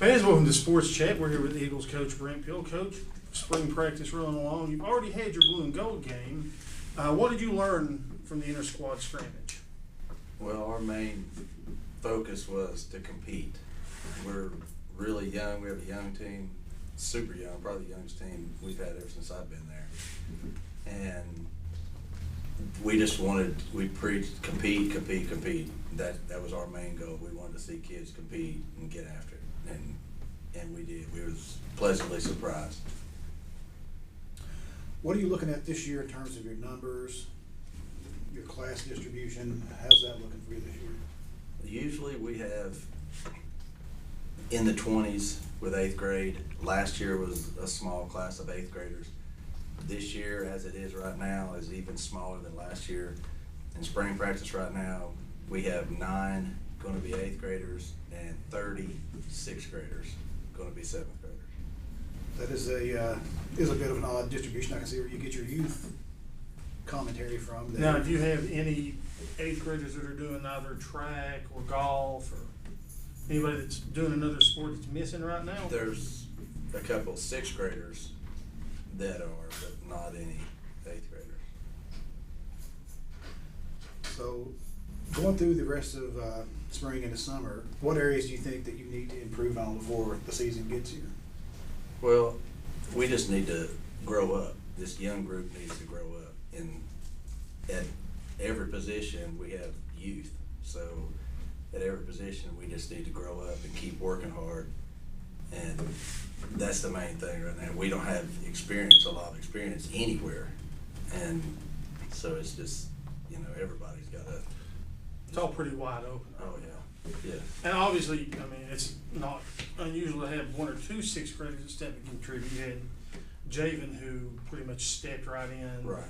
Fans, welcome to Sports Chat. We're here with Eagles coach Brent. Coach, spring practice rolling along. You've already had your blue and gold game. What did you learn from the inter-squad scrimmage? Well, our main focus was to compete. We're really young. We have a young team, super young, probably the youngest team we've had ever since I've been there. And we just we preached compete. That was our main goal. We wanted to see kids compete and get after it. And we did. We was pleasantly surprised. What are you looking at this year in terms of your numbers, your class distribution? How's that looking for you this year? Usually we have in the 20s with 8th grade. Last year was a small class of 8th graders. This year, as it is right now, is even smaller than last year. In spring practice right now, we have 9 going to be 8th graders and 30 6th graders going to be 7th graders. That is a bit of an odd distribution. I can see where you get your youth commentary from. Now, if you have any 8th graders that are doing either track or golf or anybody that's doing another sport that's missing right now? There's a couple 6th graders that are, but not any 8th graders. So, going through the rest of spring into summer, what areas do you think that you need to improve on before the season gets here? Well, we just need to grow up. This young group needs to grow up. And at every position, we have youth. So at every position, we just need to grow up and keep working hard. And that's the main thing right now. We don't have a lot of experience anywhere. And so it's just, everybody's got to. It's all pretty wide open. Oh, yeah. Yeah. And obviously, it's not unusual to have 1 or 2 6th graders that step and contribute. You had Javen, who pretty much stepped right in. Right.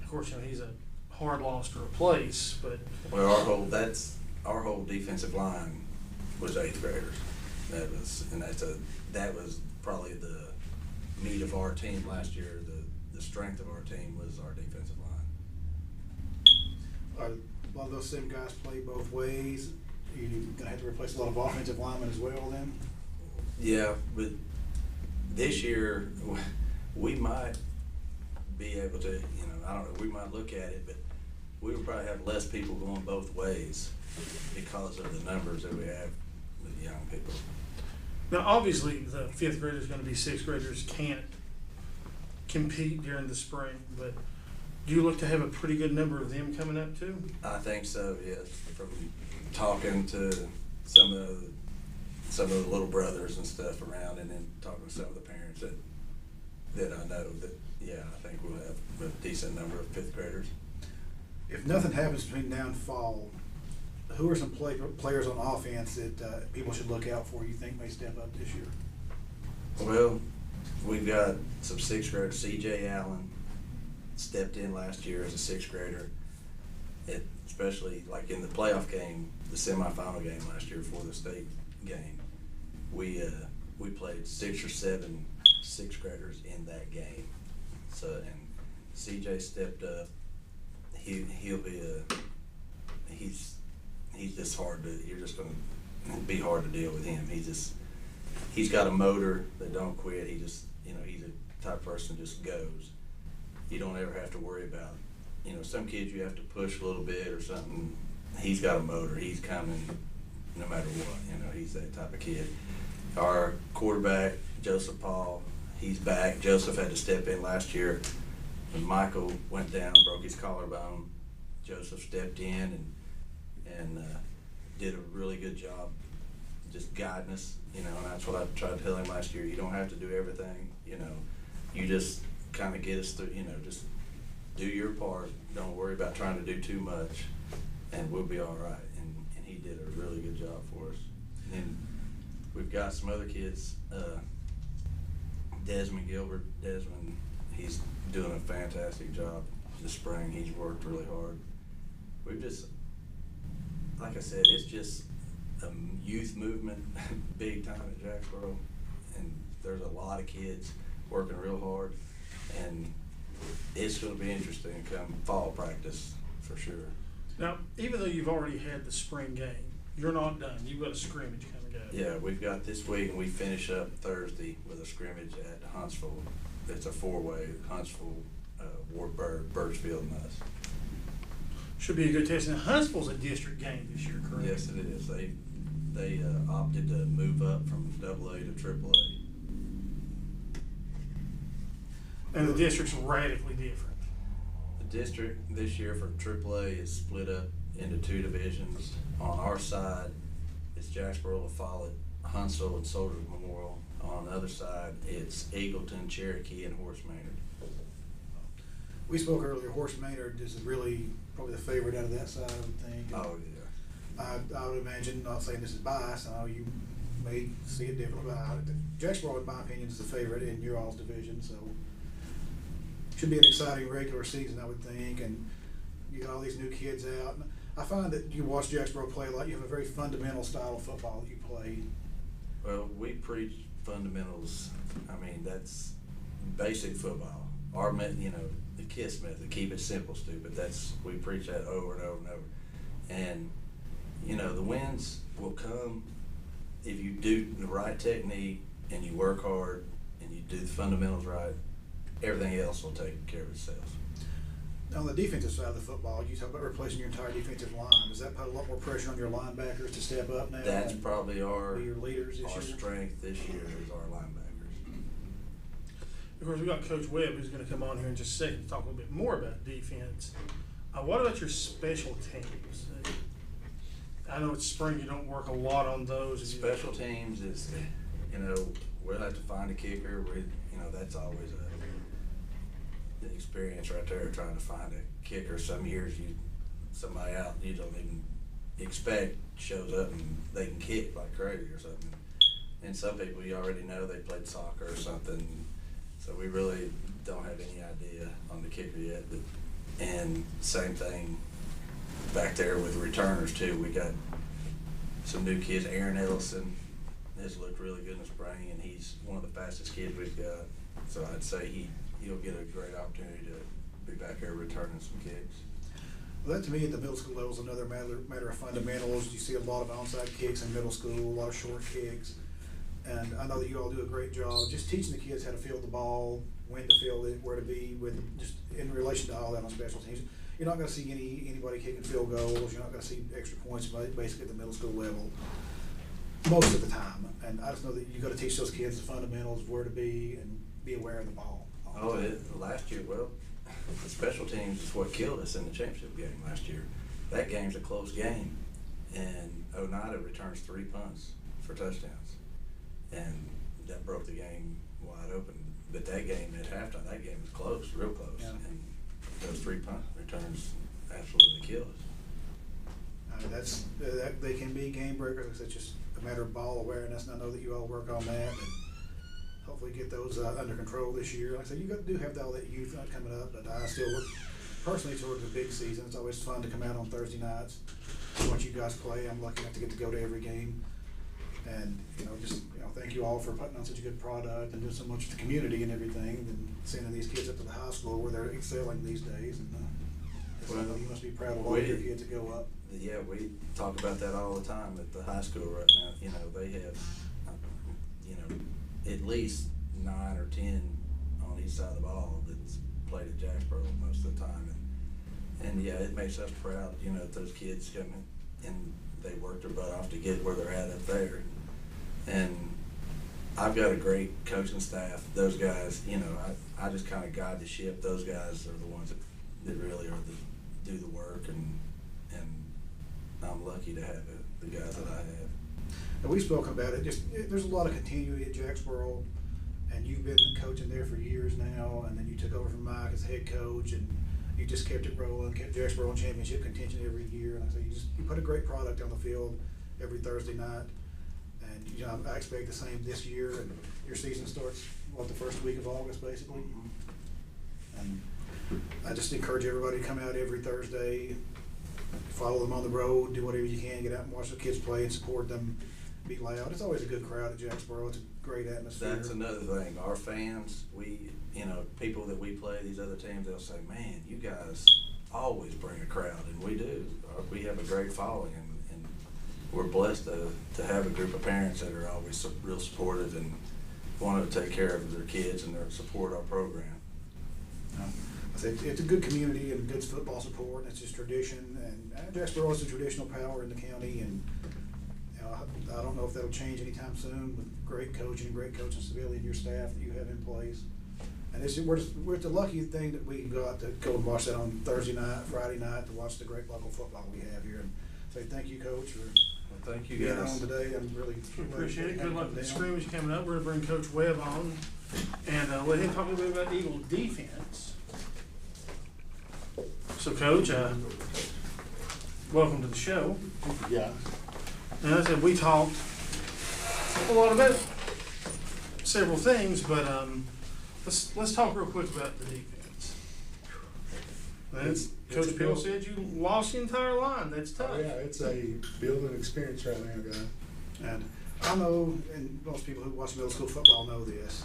Of course, he's a hard loss to replace, but. Well, our whole defensive line was 8th graders. That was probably the meat of our team last year. The strength of our team was our defensive line. Are a lot of those same guys play both ways? You're going to have to replace a lot of offensive linemen as well then? Yeah, but this year we might be able to, I don't know, we might look at it, but we would probably have less people going both ways because of the numbers that we have with young people. Now, obviously, the 5th graders going to be 6th graders can't compete during the spring, but do you look to have a pretty good number of them coming up too? I think so, yes. From talking to some of the little brothers and stuff around, and then talking to some of the parents that I know, that I think we'll have a decent number of 5th graders. If nothing happens between now and fall, who are some players on offense that people should look out for you think may step up this year? Well, we've got some 6th graders. C.J. Allen stepped in last year as a 6th grader, especially like in the playoff game, the semifinal game last year before the state game. We played 6 or 7 6th graders in that game. So, and C.J. stepped up. He'll be he's just hard to. You're just going to be hard to deal with him. He's got a motor that don't quit. He's a type of person that just goes. You don't ever have to worry about, some kids you have to push a little bit or something. He's got a motor. He's coming no matter what. He's that type of kid. Our quarterback, Joseph Paul, he's back. Joseph had to step in last year when Michael went down, broke his collarbone. Joseph stepped in and did a really good job just guiding us, and that's what I tried to tell him last year. You don't have to do everything, you just kind of get us through, just do your part. Don't worry about trying to do too much, and we'll be all right. And he did a really good job for us. And then we've got some other kids, Desmond Gilbert. He's doing a fantastic job this spring. He's worked really hard. We've just, like I said, it's just a youth movement big time at Jacksboro, and there's a lot of kids working real hard, and it's going to be interesting come fall practice for sure. Now, even though you've already had the spring game, you're not done. You've got a scrimmage coming go. Yeah, we've got this week, and we finish up Thursday with a scrimmage at Huntsville. It's a four-way, Huntsville, Wartburg, Birchfield, and us. Should be a good test. And Huntsville's a district game this year, correct? Yes, it is. They opted to move up from AA to AAA. And the district's radically different. The district this year for AAA is split up into two divisions. On our side, it's Jacksboro, La Follette, Huntsville, and Soldiers Memorial. On the other side, it's Eagleton, Cherokee, and Horace Maynard. We spoke earlier, Horace Maynard is really probably the favorite out of that side, I would think. Oh, yeah. I would imagine, not saying this is biased, I know you may see it differently, but Jacksboro, in my opinion, is the favorite in your all's division, so should be an exciting regular season, I would think, and you got all these new kids out. And I find that you watch Jacksboro play a lot, you have a very fundamental style of football that you play. Well, we preach fundamentals. I mean, that's basic football. Our method, the KISS method, keep it simple, stupid. We preach that over and over and over. And, the wins will come if you do the right technique and you work hard and you do the fundamentals right. Everything else will take care of itself. On the defensive side of the football, you talk about replacing your entire defensive line. Does that put a lot more pressure on your linebackers to step up now? That's probably our be your leaders this year? strength this year is our linebackers. Of course, we got Coach Webb who's going to come on here in just a second to talk a little bit more about defense. What about your special teams? I know it's spring, you don't work a lot on those. Special teams is, we'll have to find a kicker. That's always the experience right there, trying to find a kicker. Some years somebody out you don't even expect shows up and they can kick like crazy or something. And some people you already know they played soccer or something. So we really don't have any idea on the kicker yet. And same thing back there with returners too. We got some new kids. Aaron Ellison has looked really good in the spring, and he's one of the fastest kids we've got. So I'd say he'll get a great opportunity to be back there returning some kicks. Well, that to me at the middle school level is another matter of fundamentals. You see a lot of onside kicks in middle school, a lot of short kicks. And I know that you all do a great job just teaching the kids how to field the ball, when to field it, where to be, with just in relation to all that on special teams. You're not going to see anybody kicking field goals. You're not going to see extra points basically at the middle school level most of the time. And I just know that you got to teach those kids the fundamentals, where to be, and be aware of the ball. Last year, the special teams is what killed us in the championship game last year. That game's a close game, and Oneida returns 3 punts for touchdowns. And that broke the game wide open. But that game at halftime, that game was close, real close. Yeah. And those 3 punt returns absolutely killed us. They can be game breakers. It's just a matter of ball awareness, and I know that you all work on that, and hopefully get those under control this year. Like I said, you do have all that youth coming up, but I still look personally toward the big season. It's always fun to come out on Thursday nights. Once you guys play, I'm lucky enough to get to go to every game. And thank you all for putting on such a good product and doing so much for the community and everything, and sending these kids up to the high school where they're excelling these days. And you must be proud of all your kids that go up. Yeah, we talk about that all the time at the high school right now. They have, at least 9 or 10 on each side of the ball that's played at Jacksboro most of the time. And yeah, it makes us proud, that those kids come in and they work their butt off to get where they're at up there. And I've got a great coaching staff. Those guys, I just kind of guide the ship. Those guys are the ones that really do the work, and I'm lucky to have the guys that I have. And we've spoken about it. There's a lot of continuity at Jacksboro, and you've been coaching there for years now, and then you took over from Mike as head coach, and you just kept it rolling, kept Jacksboro in championship contention every year. And I say you put a great product on the field every Thursday night. And I expect the same this year, and your season starts the first week of August basically. And I just encourage everybody to come out every Thursday, follow them on the road, do whatever you can, get out and watch the kids play and support them, be loud. It's always a good crowd at Jacksboro. It's a great atmosphere. That's another thing. Our fans, people that we play, these other teams, they'll say, man, you guys always bring a crowd, and we do. We have a great following, and we're blessed to have a group of parents that are always real supportive and want to take care of their kids and support our program. I said it's a good community and good football support, and it's just tradition. And Jacksboro is a traditional power in the county, and you know, I don't know if that'll change anytime soon with great coaching stability in your staff that you have in place. And it's the lucky thing that we got to go and watch that on Thursday night, Friday night, to watch the great local football we have here. And say thank you, Coach, for Thank you, being guys. on today. I'm really Appreciate it. Good luck with the down. scrimmage coming up. We're gonna bring Coach Webb on and let him talk a little bit about Eagle defense. So, Coach, welcome to the show. Yeah. And as I said, we talked a lot about several things, but let's talk real quick about the defense. Coach Pill said you lost the entire line. That's tough. Oh, yeah, it's a building experience right now, guys. And I know, and most people who watch middle school football know this.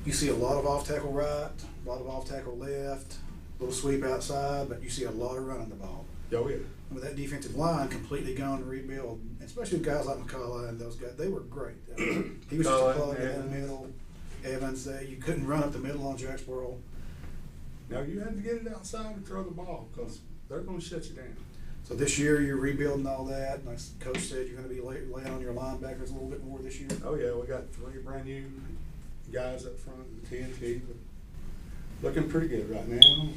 You see a lot of off tackle right, a lot of off tackle left, a little sweep outside, but you see a lot of running the ball. Oh, yeah. And with that defensive line completely gone to rebuild, especially with guys like McCullough and those guys, they were great. He was just a plug in the middle. Evans, you couldn't run up the middle on Jacksboro. Now, you have to get it outside and throw the ball because they're going to shut you down. So this year you're rebuilding all that. Like Coach said, you're going to be laying on your linebackers a little bit more this year. Oh, yeah, we got 3 brand new guys up front in TNT. But looking pretty good right now.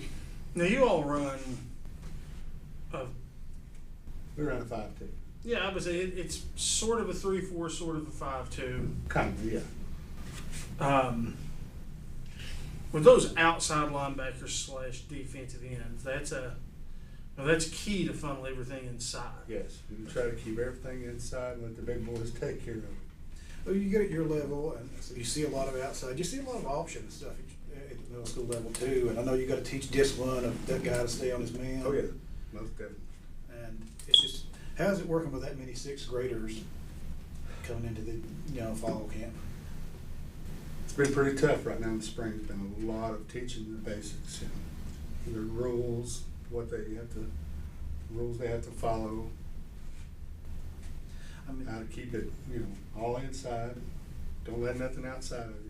Now you all run. We run a 5-2. Yeah, I would say it's sort of a 3-4, sort of a 5-2. Kind of, yeah. With those outside linebackers / defensive ends, that's key to funnel everything inside. Yes, we try to keep everything inside and let the big boys take care of it. Well, you get at your level, and so you see a lot of outside. You see a lot of option and stuff at the middle school level too. And I know you got to teach discipline of that guy to stay on his man. Oh, yeah, most definitely. And it's just, how's it working with that many 6th graders coming into the fall camp? It's been pretty tough right now in the spring. It's been a lot of teaching the basics, the rules, rules they have to follow, I mean, how to keep it, all inside. Don't let nothing outside of you.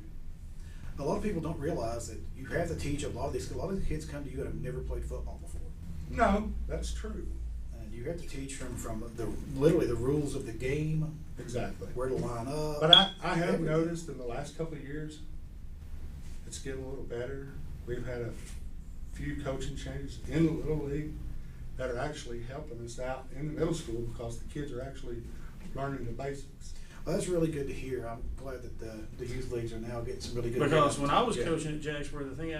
a lot of people don't realize that you have to teach a lot of these kids come to you that have never played football before. No, that's true. And you have to teach them from literally the rules of the game, Exactly. where to line up. But I have noticed in the last couple of years, it's getting a little better. We've had a few coaching changes in the Little League that are actually helping us out in the middle school because the kids are actually learning the basics. Well, that's really good to hear. I'm glad that the youth leagues are now getting some really good. Because when I was Yeah. coaching at Jacksboro, the thing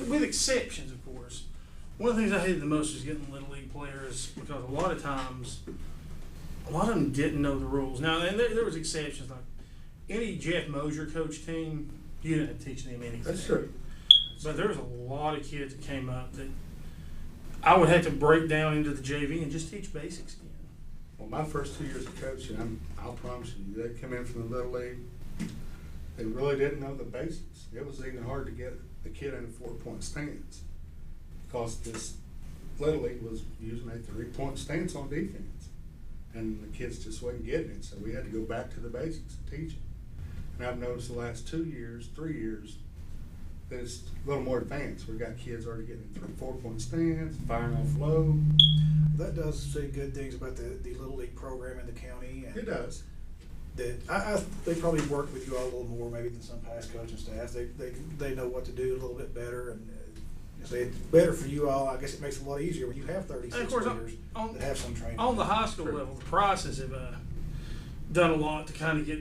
with exceptions, of course, one of the things I hated the most was getting little league players because a lot of times, a lot of them didn't know the rules. Now, and there was exceptions like any Jeff Mosier coach team, you didn't have to teach them anything. That's true. But there was a lot of kids that came up that I would have to break down into the JV and just teach basics again. Well, my first 2 years of coaching, I'll promise you, they come in from the Little League, they really didn't know the basics. It was even hard to get a kid in a 4-point stance because this Little League was using a 3-point stance on defense, and the kids just wasn't getting it. So we had to go back to the basics and teach them. And I've noticed the last 2 years, 3 years, that it's a little more advanced. We've got kids already getting 4-point stance, firing off low. That does say good things about the Little League program in the county. And It does. that they probably work with you all a little more maybe than some past coaching staffs. They know what to do a little bit better, and it's better for you all. I guess it makes it a lot easier when you have 36 And of course, leaders on- that have some training. On the high school True. level, the process have done a lot to kind of get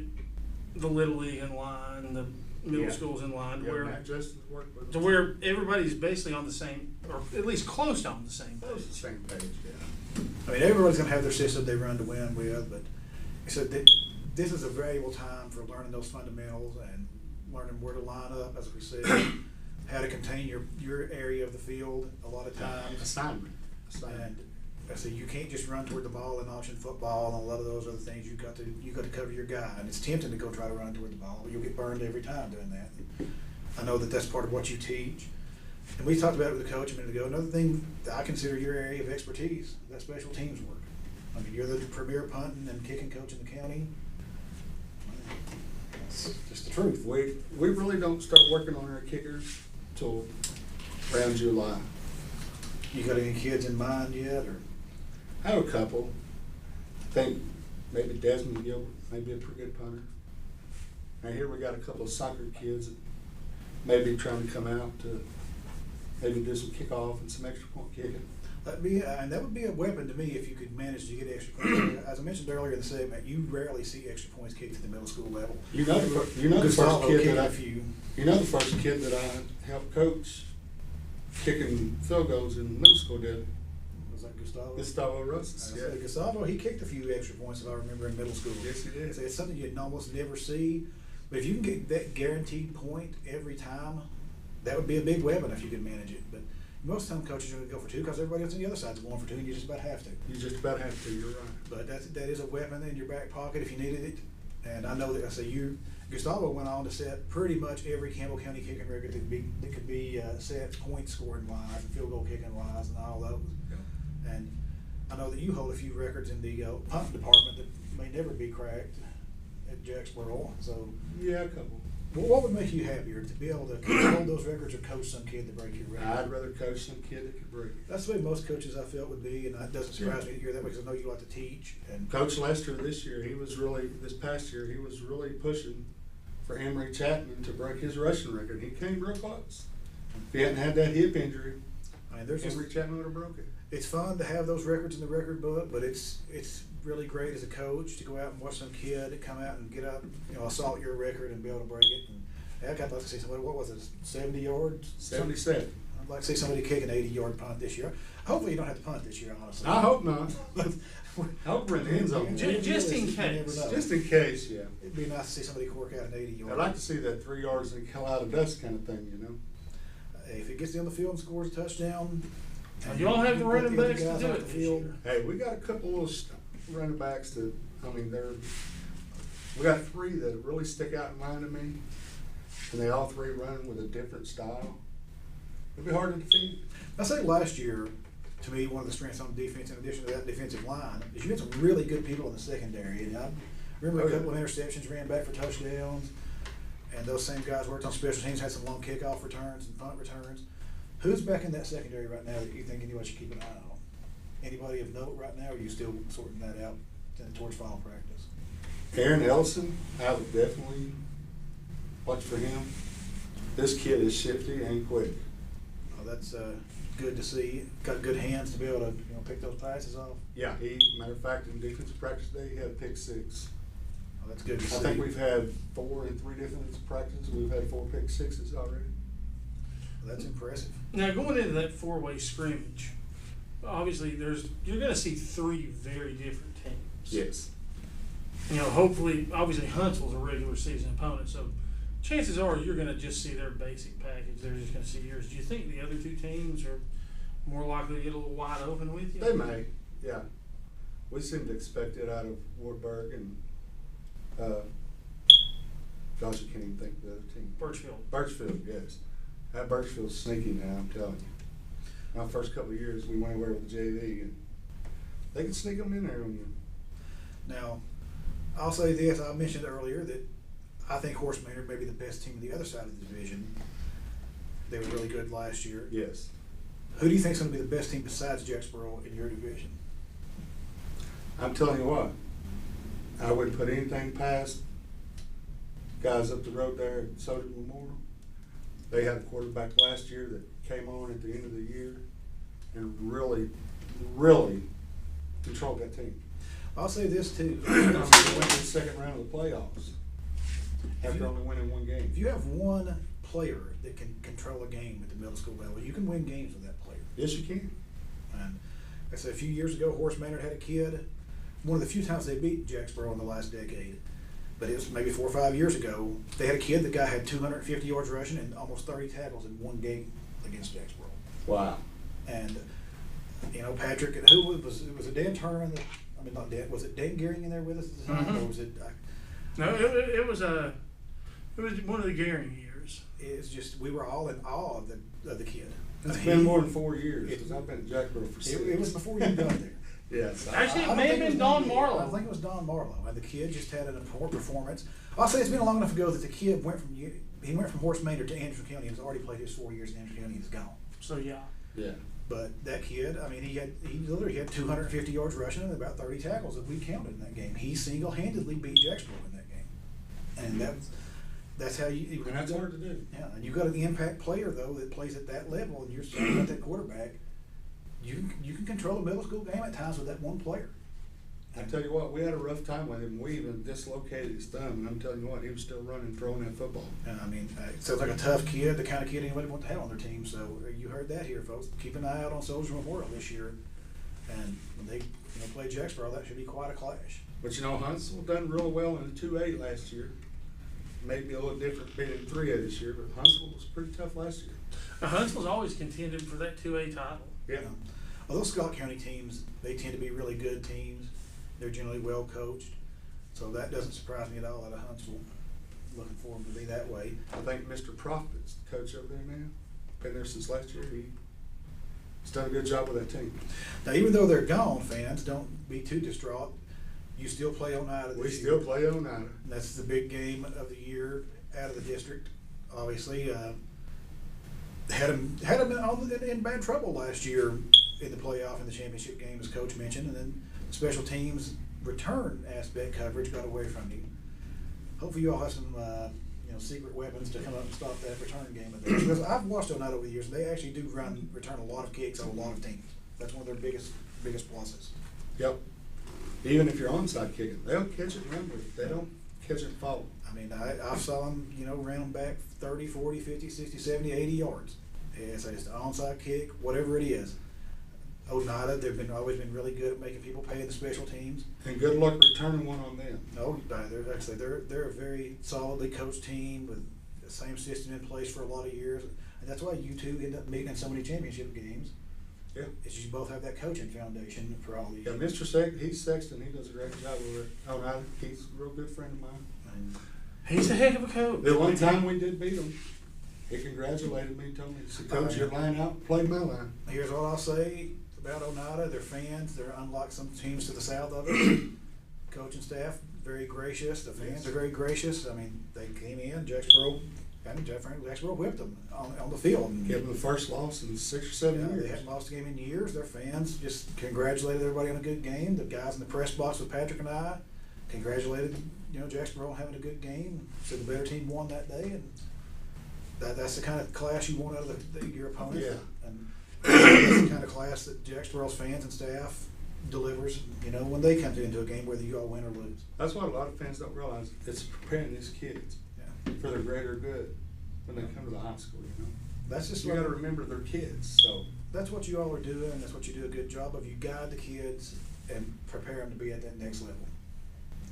the Little League in line, the middle Yeah. schools in line, Yeah, where Matt Justice worked with to us. where everybody's basically on the same, or at least close to on the same That was page. the same page, yeah. I mean, everybody's gonna have their system they run to win with, but so this is a valuable time for learning those fundamentals and learning where to line up, as we said, how to contain your area of the field. A lot of times, Assignment. and I say you can't just run toward the ball in option football and a lot of those other things. You got to cover your guy, and it's tempting to go try to run toward the ball, but you'll get burned every time doing that. I know that that's part of what you teach. And we talked about it with the coach a minute ago. Another thing that I consider your area of expertise, that special teams work. I mean, you're the premier punting and kicking coach in the county. That's just the truth. We really don't start working on our kickers till around July. You got any kids in mind yet, or? I have a couple. I think maybe Desmond Gilbert may be a pretty good punter. And here we got a couple of soccer kids that may be trying to come out to maybe do some kickoff and some extra point kicking. And that would be a weapon to me if you could manage to get extra points. As I mentioned earlier in the segment, you rarely see extra points kicked at the middle school level. You know the first kid that I helped coach kicking field goals in middle school did. Was that Gustavo? Gustavo Rosas. Yeah. Gustavo, he kicked a few extra points if I remember in middle school. Yes, he did. So it's something you'd almost never see. But if you can get that guaranteed point every time, that would be a big weapon if you could manage it. But most time coaches are going to go for two because everybody else on the other side's going for two, and you just about have to. You just about have to. You're right. But that is a weapon in your back pocket if you needed it. And I know that Gustavo went on to set pretty much every Campbell County kicking record that could be set point scoring wise and field goal kicking wise and all those. Yeah. And I know that you hold a few records in the punt department that may never be cracked at Jacksboro. So Yeah, a couple. what would make you happier, to be able to hold those records or coach some kid to break your record? I'd rather coach some kid that could break it. That's the way most coaches I felt would be, and it doesn't surprise me to hear that because I know you like to teach. And Coach Lester this past year, he was really pushing for Emery Chapman to break his rushing record. He came real close. If he hadn't had that hip injury, I mean, Emery Chapman would have broke it. it's fun to have those records in the record book, but it's really great as a coach to go out and watch some kid come out and get up, assault your record and be able to break it. And I'd like to see somebody, what was it, 70 yards? 77. I'd like to see somebody kick an 80-yard punt this year. Hopefully you don't have to punt this year, honestly. I hope not. I hope Brent ends on that. Just in You never case. know. Just in case, yeah. It'd be nice to see somebody cork out an 80-yard. I'd like to see that 3 yards and kill out of dust kind of thing, you know. If it gets down the field and scores a touchdown. And you all have the you've got running other backs to guys do off it the this field. year. Hey, we got a couple little running backs that, we got 3 that really stick out in mind to me, and they all 3 run with a different style. It'd be hard to defeat. I say last year, to me, one of the strengths on defense, in addition to that defensive line, is you had some really good people in the secondary. And I remember a couple of interceptions ran back for touchdowns, and those same guys worked on special teams, had some long kickoff returns and punt returns. Who's back in that secondary right now that you think anyone should keep an eye on? Anybody of note right now, or are you still sorting that out towards final practice? Aaron Ellison, I would definitely watch for him. This kid is shifty and quick. Oh, that's good to see. Got good hands to be able to pick those passes off. Yeah, matter of fact, in defensive practice today, he had a pick 6. Oh, that's good to see. I think we've had 4 in 3 defensive practices. We've had 4 pick 6s already. Well, that's impressive. Now, going into that four-way scrimmage, obviously you're going to see 3 very different teams. Yes. Hopefully, obviously Huntsville's a regular season opponent, so chances are you're going to just see their basic package. They're just going to see yours. Do you think the other 2 teams are more likely to get a little wide open with you? They may, yeah. We seem to expect it out of Wartburg and, gosh, I can't even think of the other team. Birchfield, yes. That Birchfield's sneaky now, I'm telling you. My first couple of years, we went over with the JV, and they can sneak them in there on you. Now, I'll say this. I mentioned earlier that I think Horse Manor may be the best team on the other side of the division. They were really good last year. Yes. Who do you think is going to be the best team besides Jacksboro in your division? I'm telling you what, I wouldn't put anything past guys up the road there at Soda Memorial. They had a quarterback last year that came on at the end of the year and really, really controlled that team. I'll say this too. They went to the second round of the playoffs after only winning 1 game. If you have one player that can control a game at the middle school level, you can win games with that player. Yes, you can. And I said a few years ago, Horse Manor had a kid. One of the few times they beat Jacksboro in the last decade, but it was maybe 4 or 5 years ago. They had a kid. The guy had 250 yards rushing and almost 30 tackles in 1 game against Jacksboro. Wow. And Patrick, and who was it? Dan Turner? Not Dan. Was it Dan Gearing in there with us at the time, Mm-hmm. or was it? No, it was one of the Gearing years. It's just we were all in awe of the kid. It's been more than 4 years because I've been at Jacksboro for 6. It was before you got there. Yes. Actually, it don't may have think it been was Don me. Marlowe. I think it was Don Marlowe, and the kid just had a poor performance. I'll say it's been long enough ago that the kid went from Horse Maynard to Anderson County and has already played his 4 years in Anderson County and is gone. So yeah. Yeah. But that kid, I mean, he literally had 250 yards rushing and about 30 tackles that we counted in that game. He single-handedly beat Jacksboro in that game, and that's how you. And that's hard to do. Yeah, and you got an impact player though that plays at that level, and you're talking about that quarterback. You can control a middle school game at times with that one player. I tell you what, we had a rough time with him. We even dislocated his thumb, and I'm telling you what, he was still running, throwing that football. I mean, sounds like a tough kid, the kind of kid anybody wants to have on their team. So you heard that here, folks. Keep an eye out on Soldier Memorial this year, and when they play Jacksboro, that should be quite a clash. But Huntsville done real well in the 2A last year. Maybe a little different being in 3A this year, but Huntsville was pretty tough last year. Now, Huntsville's always contended for that 2A title. Yeah. Well, those Scott County teams, they tend to be really good teams. They're generally well coached, so that doesn't surprise me at all out of Huntsville. Looking for them to be that way. I think Mr. Profit's the coach over there now. Been there since last year. He's done a good job with that team. Now, even though they're gone, fans, don't be too distraught. You still play Oneida this We year. still play Oneida. And that's the big game of the year out of the district. Obviously, had them in bad trouble last year in the playoff and the championship game, as Coach mentioned, and then special teams return aspect coverage got away from you. Hopefully, you all have some secret weapons to come up and stop that return game of theirs. Because I've watched Oneida over the years, and they actually do return a lot of kicks on a lot of teams. That's one of their biggest pluses. Yep. Even if you're onside kicking, they'll catch it and run with it. They don't catch it and follow. I mean, I saw them, ran them back 30, 40, 50, 60, 70, 80 yards. It's just an onside kick, whatever it is. Oneida, they've always been really good at making people pay in the special teams. And good luck returning one on them. No, they're a very solidly coached team with the same system in place for a lot of years, and that's why you two end up meeting in so many championship games. Yeah. It's you both have that coaching foundation for all these. Yeah, he's Sexton. He does a great job over at Oneida. He's a real good friend of mine. And He's a heck of a coach. The one time we did beat him, he congratulated me, told me, he said, "Coach, your line out, played my line." here's what I'll say about Oneida: their fans, they're unlike some teams to the south of it. Coaching staff very gracious. The fans are very gracious. I mean, they came in. Jacksboro whipped them on the field. And Give them the first loss in 6 or 7 they years. hadn't lost a game in years. Their fans just congratulated everybody on a good game. The guys in the press box with Patrick and I congratulated Jacksboro on having a good game. Said the better team won that day, and that's the kind of class you want out of your opponent. Yeah. And that's the kind of class that Jacksboro's fans and staff delivers. When they come into a game, whether you all win or lose. That's what a lot of fans don't realize. It's preparing these kids for their greater good when they come to the high school. That's just You got to remember they're kids. So that's what you all are doing. That's what you do a good job of. You guide the kids and prepare them to be at that next level.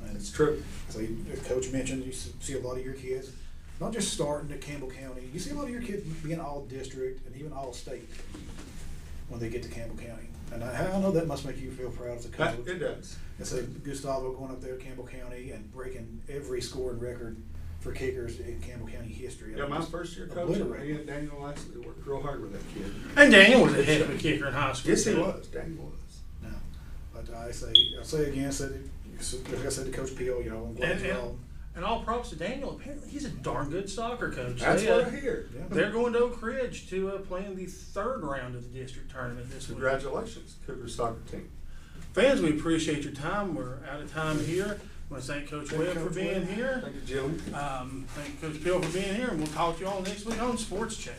And it's true. So, as Coach mentioned, you see a lot of your kids, not just starting at Campbell County. You see a lot of your kids being all district and even all state when they get to Campbell County. And I know that must make you feel proud as a coach. It does. And so Gustavo going up there to Campbell County and breaking every scoring record for kickers in Campbell County history. Yeah, my first year coaching, me and Daniel Lashley worked real hard with that kid. And Daniel was a heck of a kicker in high school. Yes, he was. Daniel was. No, but I'll say again, like I said to Coach Peel, I'm glad you're all. And all props to Daniel. Apparently, he's a darn good soccer coach. That's what I hear. Yeah. They're going to Oak Ridge to play in the third round of the district tournament this week. Congratulations, Cougar soccer team. Fans, we appreciate your time. We're out of time here. I want to thank Coach Webb for being here. Thank you, Jim. Thank Coach Peel for being here, and we'll talk to you all next week on Sports Chat.